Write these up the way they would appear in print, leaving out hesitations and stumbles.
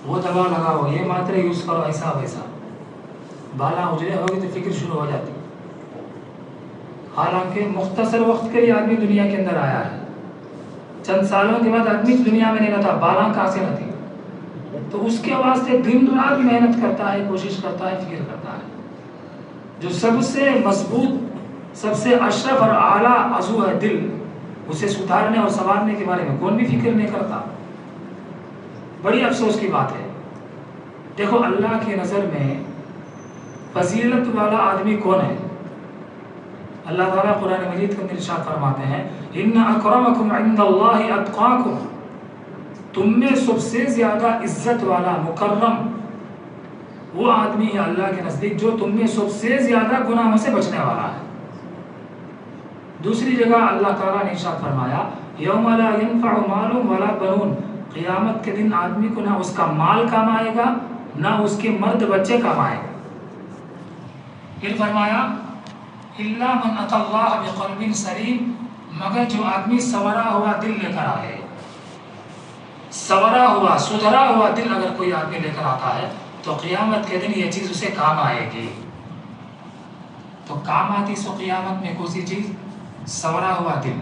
وہ دوا لگاؤ، یہ ماترے یوز کرو، ایسا ویسا، بالا اجڑے ہوگی تو فکر شروع ہو جاتی. حالانکہ مختصر وقت کے لیے آدمی دنیا کے اندر آیا ہے، چند سالوں کے بعد آدمی دنیا میں نہیں رہتا، بالا کہاں سے رہتی. تو اس کے واسطے دن رات محنت کرتا ہے، کوشش کرتا ہے، فکر کرتا ہے. جو سب سے مضبوط، سب سے اشرف اور اعلیٰ عضو ہے دل، اسے سدھارنے اور سنوارنے کے بارے میں کون بھی فکر نہیں کرتا. بڑی افسوس کی بات ہے. دیکھو اللہ کی نظر میں فضیلت والا آدمی کون ہے؟ اللہ تعالیٰ قرآن مجید کے اندر ارشاد فرماتے ہیں ان اکرمکم عند اللہ اتقاکم، تم میں سب سے زیادہ عزت والا، مکرم وہ آدمی ہے اللہ کے نزدیک جو تم میں سب سے زیادہ گناہوں سے بچنے والا ہے. دوسری جگہ اللہ تعالیٰ نے ارشاد فرمایا یوم لا ينفع مال ولا بنون، قیامت کے دن آدمی کو نہ اس کا مال کام آئے گا نہ اس کے مرد بچے کام آئے گا. پھر فرمایا الا من اتى الله بقلب سلیم، مگر جو آدمی سورا ہوا دل لے کر آئے. سورا ہوا، سدھرا ہوا دل اگر کوئی آدمی لے کر آتا ہے تو قیامت کے دن یہ چیز اسے کام آئے گی. تو کام آتی سو قیامت میں کوئی سی چیز؟ سورا ہوا دل.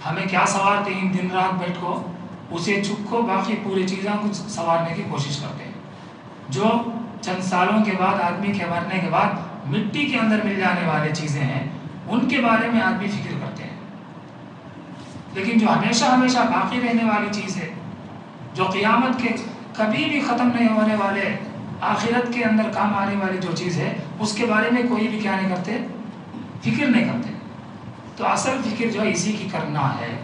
ہمیں کیا سوارتے ہیں دن رات بیٹھ کو؟ اسے چکو، باقی پوری چیزوں کو سنوارنے کی کوشش کرتے ہیں. جو چند سالوں کے بعد آدمی کے مرنے کے بعد مٹی کے اندر مل جانے والے چیزیں ہیں ان کے بارے میں آدمی فکر کرتے ہیں. لیکن جو ہمیشہ ہمیشہ باقی رہنے والی چیز ہے، جو قیامت کے کبھی بھی ختم نہیں ہونے والے، آخرت کے اندر کام آنے والی جو چیز ہے، اس کے بارے میں کوئی بھی کیا نہیں کرتے؟ فکر نہیں کرتے. تو اصل فکر جو ہے اسی کی کرنا ہے.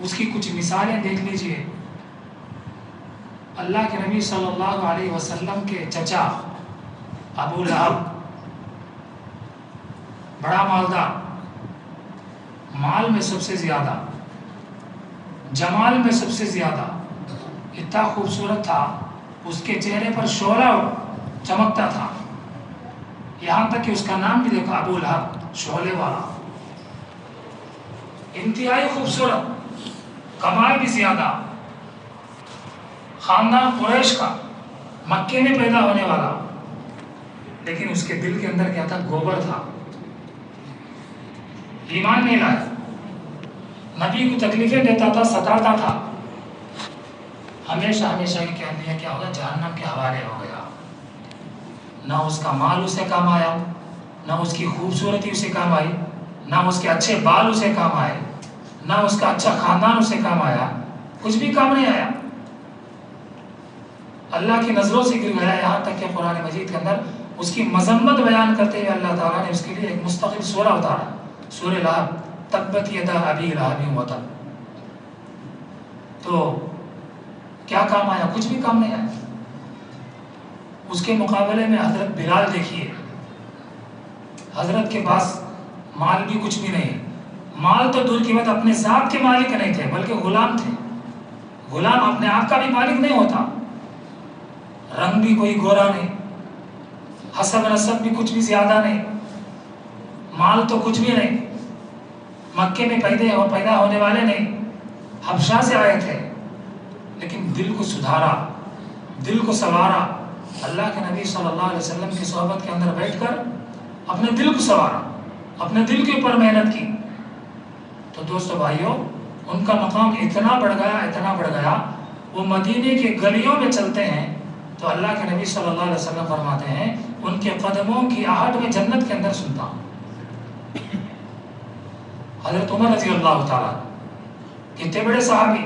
اس کی کچھ مثالیں دیکھ لیجئے. اللہ کے نبی صلی اللہ علیہ وسلم کے چچا ابو لہب، بڑا مالدار، مال میں سب سے زیادہ، جمال میں سب سے زیادہ، اتنا خوبصورت تھا، اس کے چہرے پر شعلہ چمکتا تھا. یہاں تک کہ اس کا نام بھی دیکھا ابو لہب، شعلے والا. انتہائی خوبصورت، کمال بھی زیادہ، خاندان قریش کا، مکے میں پیدا ہونے والا. لیکن اس کے دل کے اندر کیا تھا؟ گوبر تھا. ایمان نہیں لایا، نبی کو تکلیفیں دیتا تھا، ستاتا تھا. ہمیشہ ہمیشہ یہ کہہ دیا کیا ہوگا؟ جہنم کے حوالے ہو گیا. نہ اس کا مال اسے کام آیا، نہ اس کی خوبصورتی اسے کام آئی، نہ اس کے اچھے بال اسے کام آئے، نہ اس کا اچھا خاندان اسے کام آیا. کچھ بھی کام نہیں آیا. اللہ کی نظروں سے گر گیا. یہاں تک کہ قرآن مجید کے اندر اس کی مذمت بیان کرتے ہوئے اللہ تعالیٰ نے اس کے لیے ایک مستقل سورہ اتارا، سورہ لہب، تبت یدا ابی لہب وتب. تو کیا کام آیا؟ کچھ بھی کام نہیں آیا. اس کے مقابلے میں حضرت بلال دیکھیے، حضرت کے پاس مال بھی کچھ بھی نہیں. مال تو دور کی بات، اپنے ذات کے مالک نہیں تھے بلکہ غلام تھے. غلام اپنے آپ کا بھی مالک نہیں ہوتا. رنگ بھی کوئی گورا نہیں، حسب نسب بھی کچھ بھی زیادہ نہیں، مال تو کچھ بھی نہیں، مکے میں پیدا ہونے والے نہیں، حبشہ سے آئے تھے. لیکن دل کو سدھارا، دل کو سنوارا. اللہ کے نبی صلی اللہ علیہ وسلم کی صحبت کے اندر بیٹھ کر اپنے دل کو سنوارا، اپنے دل کے اوپر محنت کی. تو دوستو بھائیو، ان کا مقام اتنا بڑھ گیا، اتنا بڑھ گیا، وہ مدینے کے گلیوں میں چلتے ہیں تو اللہ کے نبی صلی اللہ علیہ وسلم فرماتے ہیں ان کے قدموں کی آہٹ میں جنت کے اندر سنتا ہوں. حضرت عمر رضی اللہ تعالیٰ، کتنے بڑے صحابی،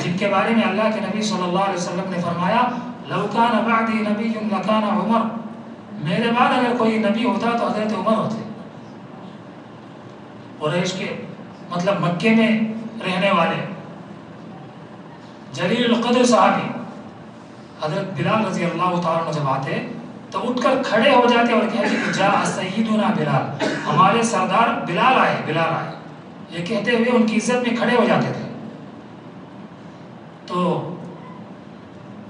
جن کے بارے میں اللہ کے نبی صلی اللہ علیہ وسلم نے فرمایا لو کان بعدی نبی لکان عمر، میرے بعد اگر کوئی نبی ہوتا تو حضرت عمر ہوتے. قریش کے مطلب مکے میں رہنے والے جلیل القدر صحابی حضرت بلال رضی اللہ تعالیٰ جب آتے تو اٹھ کر کھڑے ہو جاتے اور کہتے کہ جاء سیدنا بلال، ہمارے سردار بلال آئے، بلال آئے. یہ کہتے ہوئے ان کی عزت میں کھڑے ہو جاتے تھے. تو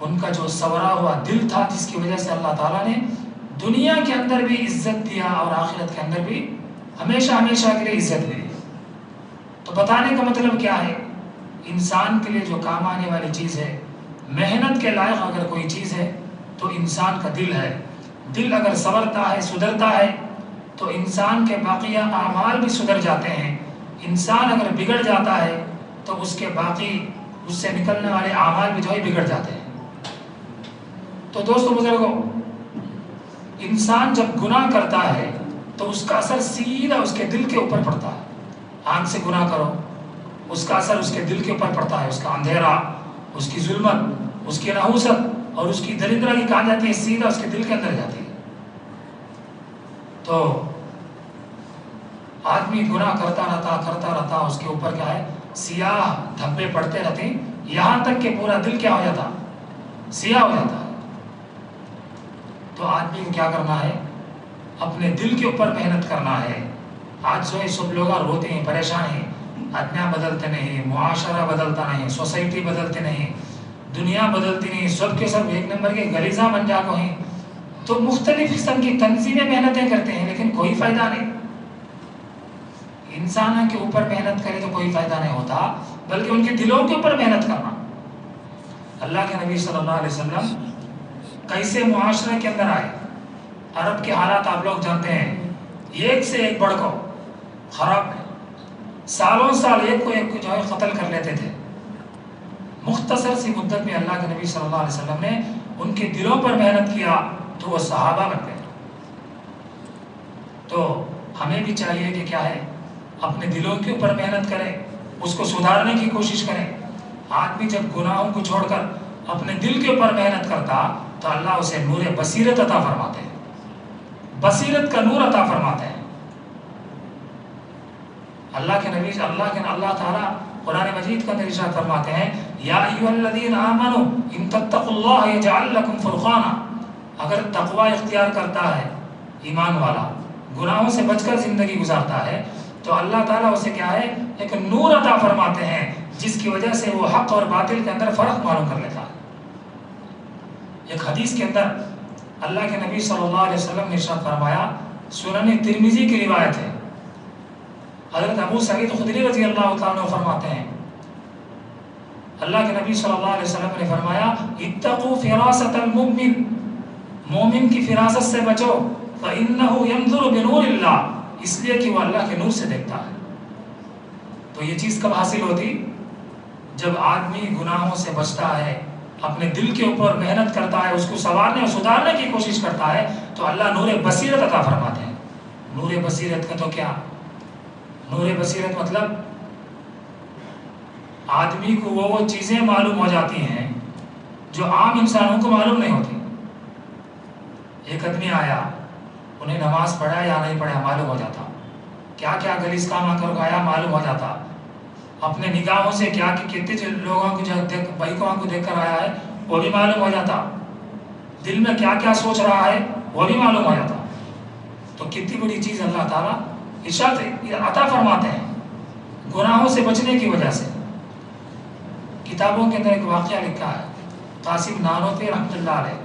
ان کا جو سورا ہوا دل تھا، جس کی وجہ سے اللہ تعالیٰ نے دنیا کے اندر بھی عزت دیا اور آخرت کے اندر بھی ہمیشہ ہمیشہ کے لیے عزت دی. تو بتانے کا مطلب کیا ہے؟ انسان کے لیے جو کام آنے والی چیز ہے محنت کے لائق اگر کوئی چیز ہے تو انسان کا دل ہے. دل اگر سنورتا ہے، سدھرتا ہے، تو انسان کے باقی اعمال بھی سدھر جاتے ہیں. انسان اگر بگڑ جاتا ہے تو اس کے باقی اس سے نکلنے والے اعمال بھی جو ہے بگڑ جاتے ہیں. تو دوستو بزرگوں، انسان جب گناہ کرتا ہے تو اس کا اثر سیدھا اس کے دل کے اوپر پڑتا ہے. آنکھ سے گناہ کرو، اس کا اثر اس کے دل کے اوپر پڑتا ہے. اس کا اندھیرا، اس کی ظلمت، اس کی نحوست اور اس کی دریدرائی کہا جاتی ہے، سیدھا اس کے دل کے اندر جاتی ہے. تو آدمی گناہ کرتا رہتا، اس کے اوپر کیا ہے، سیاہ دھبے پڑتے رہتے ہیں، یہاں تک کہ پورا دل کیا ہو جاتا، سیاہ ہو جاتا ہے. تو آدمی کو کیا کرنا ہے، اپنے دل کے اوپر محنت کرنا ہے. آج جو ہے سب لوگ روتے ہیں، پریشان ہیں، آدمیاں بدلتے نہیں، معاشرہ بدلتا نہیں، سوسائٹی بدلتے نہیں، دنیا بدلتی نہیں، سب کے سب ایک نمبر کے غریزہ بن جاتے ہیں. تو مختلف قسم کی تنظیمیں محنتیں کرتے ہیں لیکن کوئی فائدہ نہیں. انسانوں کے اوپر محنت کرے تو کوئی فائدہ نہیں ہوتا، بلکہ ان کے دلوں کے اوپر محنت کرنا. اللہ کے نبی صلی اللہ علیہ وسلم کیسے معاشرے کے اندر آئے. عرب کے حالات آپ لوگ جانتے ہیں، ایک سے ایک بڑھ کر خراب ہے. سالوں سال ایک کو جو ہے قتل کر لیتے تھے. مختصر سی مدت میں اللہ کے نبی صلی اللہ علیہ وسلم نے ان کے دلوں پر محنت کیا تو وہ صحابہ بن گئے. تو ہمیں بھی چاہیے کہ کیا ہے، اپنے دلوں کے اوپر محنت کریں، اس کو سدھارنے کی کوشش کریں. آدمی جب گناہوں کو چھوڑ کر اپنے دل کے اوپر محنت کرتا تو اللہ اسے نور بصیرت عطا فرماتے ہیں، بصیرت کا نور عطا فرماتے ہیں. اللہ تعالیٰ قرآن مجید کا ارشاد فرماتے ہیں، یا ایھا الذین آمنوا ان تتقوا اللہ یجعل لکم فرقانا. اگر تقوی اختیار کرتا ہے ایمان والا، گناہوں سے بچ کر زندگی گزارتا ہے، تو اللہ تعالیٰ اسے کیا ہے، ایک نور عطا فرماتے ہیں جس کی وجہ سے وہ حق اور باطل کے اندر فرق معلوم کر لیتا ہے. ایک حدیث کے اندر اللہ کے نبی صلی اللہ علیہ وسلم نے ارشاد فرمایا، سنن ترمذی کی روایت ہے، حضرت ابو سعید خدری رضی اللہ تعالیٰ عنہ فرماتے ہیں، اللہ کے نبی صلی اللہ علیہ وسلم نے فرمایا، اتقوا فراست المؤمن، مومن کی فراست سے بچو، فإنه ينظر بنور اللہ، اس لیے کہ وہ اللہ کے نور سے دیکھتا ہے. تو یہ چیز کب حاصل ہوتی؟ جب آدمی گناہوں سے بچتا ہے، اپنے دل کے اوپر محنت کرتا ہے، اس کو سنوارنے اور سدھارنے کی کوشش کرتا ہے، تو اللہ نور بصیرت عطا فرماتے ہیں. نور بصیرت کا تو کیا، نور بصیرت مطلب آدمی کو وہ چیزیں معلوم ہو جاتی ہیں جو عام انسانوں کو معلوم نہیں ہوتی. ایک آدمی آیا، انہیں نماز پڑھا یا نہیں پڑھا معلوم ہو جاتا، کیا کیا غلیظ کام کر آیا معلوم ہو جاتا، اپنے نگاہوں سے کیا کتنے لوگوں کو بائکوں کو دیکھ کر آیا ہے وہ بھی معلوم ہو جاتا، دل میں کیا کیا سوچ رہا ہے وہ بھی معلوم ہو جاتا. تو کتنی بڑی چیز اللہ تعالیٰ ارشاد عطا فرماتے ہیں گناہوں سے بچنے کی وجہ سے. کتابوں کے اندر ایک واقعہ لکھا ہے، قاسم نانوتوی رحمۃ اللہ علیہ،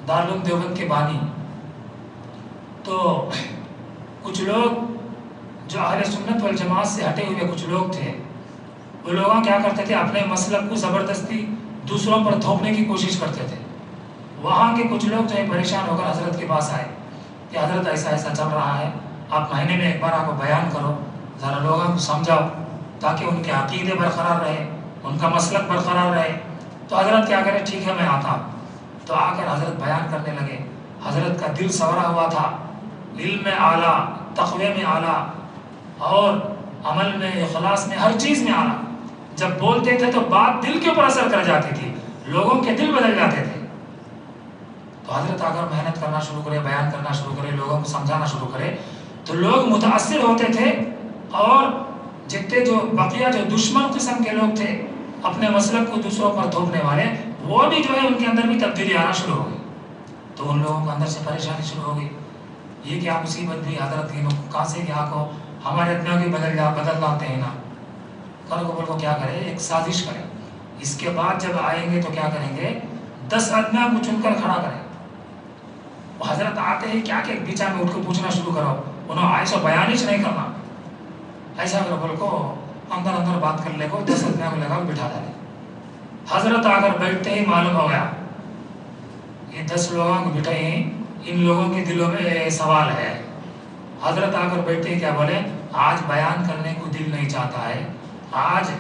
دارالعلوم دیوبند کے بانی. تو کچھ لوگ جو اہل سنت والجماعت سے ہٹے ہوئے کچھ لوگ تھے، وہ لوگ کیا کرتے تھے، اپنے مسلک کو زبردستی دوسروں پر تھوپنے کی کوشش کرتے تھے. وہاں کے کچھ لوگ جو ہے پریشان ہو کر حضرت کے پاس آئے کہ حضرت ایسا ایسا چل رہا ہے، آپ مہینے میں ایک بار آپ کو بیان کرو، ذرا لوگوں کو سمجھاؤ تاکہ ان کے عقیدے برقرار رہے، ان کا مسلک برقرار رہے. تو حضرت کیا کرے، ٹھیک ہے میں آتا ہوں. تو آ کر حضرت بیان کرنے لگے. حضرت کا دل سنورا ہوا تھا، علم میں اعلیٰ، تقوی میں اعلیٰ، اور عمل میں، اخلاص میں، ہر چیز میں اعلیٰ. جب بولتے تھے تو بات دل کے اوپر اثر کر جاتی تھی، لوگوں کے دل بدل جاتے تھے. تو حضرت اگر محنت کرنا شروع کرے، بیان کرنا شروع کرے، لوگوں کو سمجھانا شروع کرے تو لوگ متاثر ہوتے تھے، اور جتنے جو بقیہ جو دشمن قسم کے لوگ تھے، اپنے مسلک کو دوسروں پر تھوپنے والے، وہ بھی جو ہے ان کے اندر بھی تبدیلی آنا شروع ہو گئی. تو ان لوگوں کو اندر سے پریشانی شروع ہو گئی، یہ کیا مصیبت بھی حضرت کی، کہاں سے کیا کو ہمارے اتنا بھی بدل لاتے ہیں نا. کل کو کیا کرے، ایک سازش کرے، اس کے بعد جب آئیں گے تو کیا کریں گے، 10 آدمیوں کو چن کر کھڑا کریں. وہ حضرت آتے ہی کیا کہ بیچا میں اٹھ کو پوچھنا شروع کرو، انہوں ایسا بیان ہی نہیں کرنا، ایسا کرو بول کو اندر بات کر لے کو 10 آدمیوں کو لگا بٹھا ڈالے. حضرت آ کر بیٹھتے ہی معلوم ہو گیا یہ 10 لوگوں کو بٹھے ہیں، ان لوگوں کے دلوں میں سوال ہے۔ حضرت آ کر بیٹھتے ہی کیا بولے، آج بیان کرنے کو دل نہیں چاہتا ہے، آج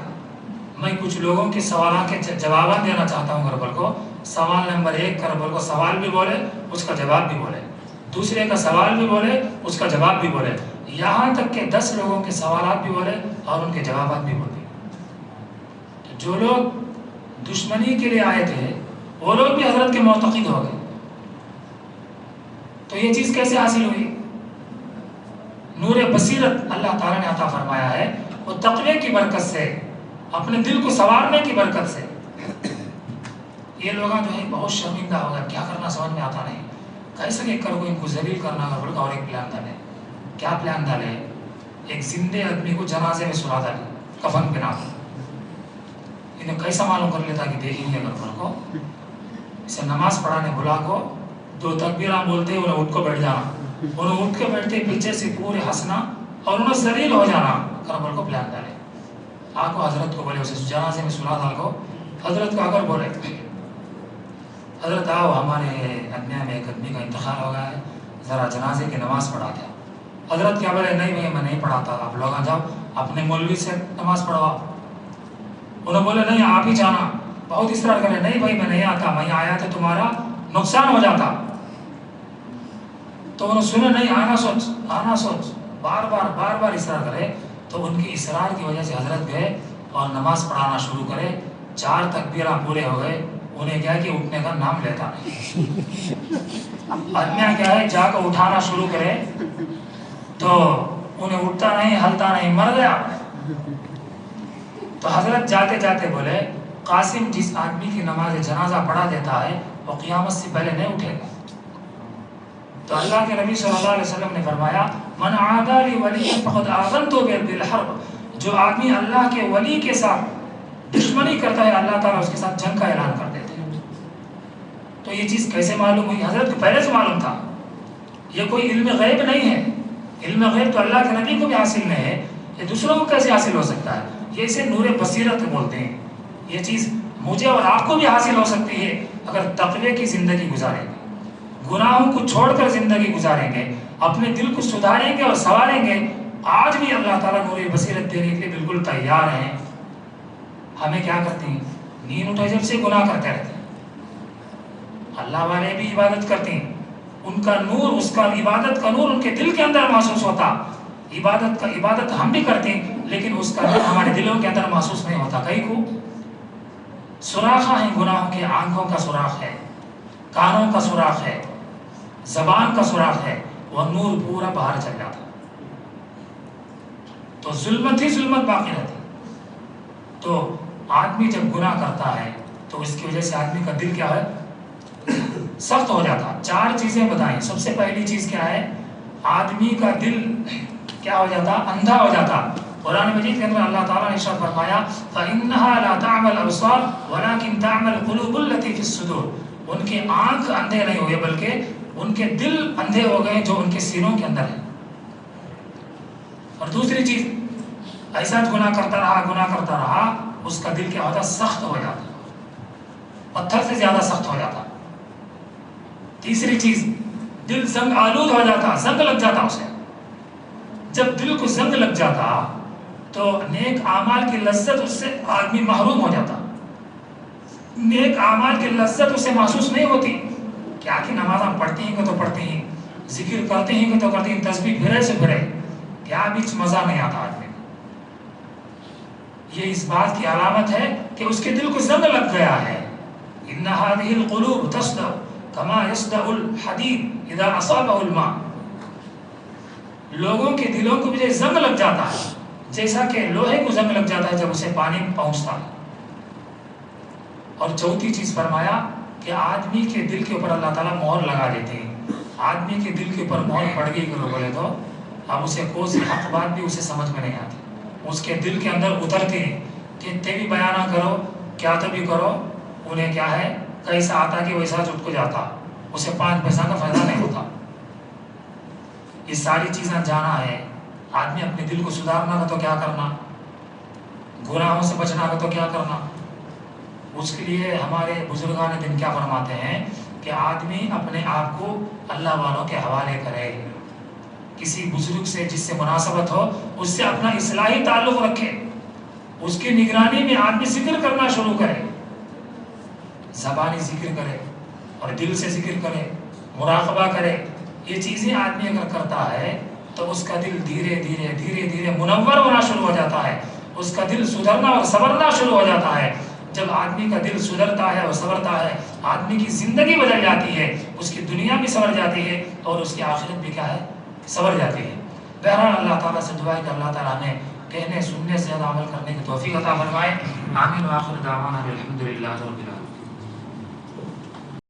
میں کچھ لوگوں کے سوالوں کے جوابات دینا چاہتا ہوں گربل کو۔ سوال نمبر 1 گربل کو سوال بھی بولے، اس کا جواب بھی بولے، دوسرے کا سوال بھی بولے، اس کا جواب بھی بولے، یہاں تک کہ 10 لوگوں کے سوالات بھی بولے اور ان کے جوابات بھی بولے۔ جو لوگ دشمنی کے لیے آئے تھے وہ لوگ بھی حضرت کے معتقد ہو گئے۔ تو یہ چیز کیسے حاصل ہوئی؟ نور بصیرت اللہ تعالیٰ نے عطا فرمایا ہے، وہ تقوی کی برکت سے، اپنے دل کو سنوارنے کی برکت سے۔ یہ لوگ جو ہے بہت شرمندہ ہو گئے، کیا کرنا سمجھ میں آتا نہیں، کیسے کہ کر کو ان کو ذلیل کرنا کا بڑھ، اور ایک پلان ڈالے۔ کیا پلان ڈالے؟ ایک زندے آدمی کو جنازے میں سلا ڈالے، کفن پہنا کر۔ انہیں کیسا معلوم کر لیتا کہ دیکھیں گے گھر کو، اسے نماز پڑھانے بلا کو 2 تکبیرہ بولتے انہیں اٹھ کو بیٹھ جانا، انہیں اٹھ کے بیٹھتے پیچھے سے پورے ہنسنا اور انہیں ذلیل ہو جانا، کربل کو پلان ڈالے۔ آپ کو حضرت کو بولے، اسے جنازے میں سلا ڈال کو حضرت کو اگر بولے حضرت آؤ ہمارے ادنیا میں ایک آدمی کا انتقال ہو گیا ہے، ذرا جنازے کی نماز پڑھا دیا۔ حضرت کیا بولے، نہیں بھائی میں نہیں پڑھاتا، آپ لوگ آ جاؤ اپنے مولوی سے نماز پڑھواؤ۔ انہوں بولے نہیں آپ ہی جانا، بہت اصرار کرے، نہیں بھائی میں نہیں آتا، میں آیا تو تمہارا نقصان ہو جاتا۔ تو انہوں سنے نہیں، آنا سوچ، بار بار اصرار کرے، تو ان کی اصرار کی وجہ سے حضرت گئے اور نماز پڑھانا شروع کرے۔ 4 تکبیرہ پورے ہو گئے، انہیں کیا کہ اٹھنے کا نام لیتا نہیں۔ آدمی کیا ہے جا کر اٹھانا شروع کرے تو انہیں اٹھتا نہیں، ہلتا نہیں، مر گیا۔ تو حضرت جاتے جاتے بولے، قاسم جس آدمی کی نماز جنازہ پڑھا دیتا ہے وہ قیامت سے پہلے نہیں اٹھے گا۔ تو اللہ کے نبی صلی اللہ علیہ وسلم نے فرمایا، من عادى لي وليا فقد آذنته بالحرب، جو آدمی اللہ کے ولی کے ساتھ دشمنی کرتا ہے اللہ تعالیٰ اس کے ساتھ جنگ کا اعلان کر دیتے ہیں۔ تو یہ چیز کیسے معلوم ہوئی؟ حضرت کو پہلے سے معلوم تھا، یہ کوئی علم غیب نہیں ہے۔ علم غیب تو اللہ کے نبی کو بھی حاصل نہیں ہے، یہ دوسروں کو کیسے حاصل ہو سکتا ہے؟ یہ اسے نور بصیرت بولتے ہیں۔ یہ چیز مجھے اور آپ کو بھی حاصل ہو سکتی ہے اگر تقوی کی زندگی گزاریں گے، گناہوں کو چھوڑ کر زندگی گزاریں گے، اپنے دل کو سدھاریں گے اور سنواریں گے۔ آج بھی اللہ تعالیٰ نور بصیرت دینے کے لیے بالکل تیار ہیں۔ ہمیں کیا کرتے ہیں؟ نیند اٹھے جب سے گناہ کرتے رہتے ہیں۔ اللہ والے بھی عبادت کرتے ہیں، ان کا نور، اس کا عبادت کا نور ان کے دل کے اندر محسوس ہوتا۔ عبادت ہم بھی کرتے ہیں لیکن اس کا نور ہمارے دلوں کے اندر محسوس نہیں ہوتا۔ کئی کو سوراخ ہیں گناہوں کے، آنکھوں کا سوراخ ہے، کانوں کا سوراخ ہے، زبان کا سوراخ ہے، وہ نور پورا باہر چل جاتا، تو ظلمت ہی ظلمت باقی رہتی۔ تو آدمی جب گناہ کرتا ہے تو اس کی وجہ سے آدمی کا دل کیا ہے؟ سخت ہو جاتا۔ 4 چیزیں بتائیں۔ سب سے پہلی چیز کیا ہے؟ آدمی کا دل کیا ہو جاتا؟ اندھا ہو جاتا۔ قرآن مجید کے اندر اللہ تعالیٰ نے ارشاد فرمایا، فَإِنَّهَا لَا تَعْمَى الْأَبْصَارُ وَلَكِنْ تَعْمَى الْقُلُوبُ الَّتِي فِي الصُّدُورِ۔ ان کے آنکھ اندھے نہیں ہوئے بلکہ ان کے دل اندھے ہو گئے جو ان کے سینوں کے اندر ہے۔ اور دوسری چیز، ایسا گناہ کرتا رہا، اس کا دل کیا ہوتا؟ سخت ہو جاتا، پتھر سے زیادہ سخت ہو جاتا۔ تیسری چیز، دل زنگ آلود ہو جاتا، زنگ لگ جاتا اسے۔ جب دل کو زنگ لگ جاتا تو نیک اعمال کی لذت اس سے آدمی محروم ہو جاتا، نیک اعمال کی لذت اسے محسوس نہیں ہوتی۔ کیا کہ نماز ہم پڑھتے ہیں کہ تو پڑھتے ہیں، ذکر کرتے ہیں کہ تو کرتے ہیں، تسبیح پھرے سے پھرے، کیا بیچ مزہ نہیں آتا آدمی۔ یہ اس بات کی علامت ہے کہ اس کے دل کو زنگ لگ گیا ہے۔ ان هذه القلوب تصدع كما يصدع الحديد اذا اصابه الماء۔ لوگوں کے دلوں کو بھی زنگ لگ جاتا ہے جیسا کہ لوہے کو زنگ لگ جاتا ہے جب اسے پانی پہنچتا ہے۔ اور چوتھی چیز فرمایا کہ آدمی کے دل کے اوپر اللہ تعالیٰ مہر لگا دیتے ہیں۔ آدمی کے دل کے اوپر مہر پڑ گئی کرو بولے تو اب اسے کوئی سی حق بات بھی اسے سمجھ میں نہیں آتی، اس کے دل کے اندر اترتے ہیں۔ کتنے بھی بیانہ کرو، کیا تو بھی کرو، انہیں کیا ہے کیسا آتا کہ ویسا چٹ کو جاتا، اسے 5 پیسہ کا فائدہ نہیں ہوتا۔ یہ ساری چیزیں جانا ہے۔ آدمی اپنے دل کو سدھارنا کا تو کیا کرنا، گناہوں سے بچنا کا تو کیا کرنا، اس کے لیے ہمارے بزرگان دین کیا فرماتے ہیں کہ آدمی اپنے آپ کو اللہ والوں کے حوالے کرے، کسی بزرگ سے جس سے مناسبت ہو اس سے اپنا اصلاحی تعلق رکھے، اس کی نگرانی میں آدمی ذکر کرنا شروع کرے، زبانی ذکر کرے اور دل سے ذکر کرے، مراقبہ کرے۔ یہ چیزیں آدمی اگر کرتا ہے تو اس کا دل دھیرے دھیرے دھیرے دھیرے منور ہونا شروع ہو جاتا ہے، اس کا دل سدھرنا اور سنورنا شروع ہو جاتا ہے۔ جب آدمی کا دل سدھرتا ہے اور سنورتا ہے، آدمی کی زندگی بدل جاتی ہے، اس کی دنیا بھی سنور جاتی ہے اور اس کی آخرت بھی کیا ہے، سنور جاتی ہے۔ بہرحال اللہ تعالیٰ سے دعا ہے کہ اللہ تعالیٰ ہمیں کہنے سننے سے زیادہ عمل کرنے کی توفیق عطا فرمائے۔ آمین و آخر دعوانا الحمدللہ رب العالمین۔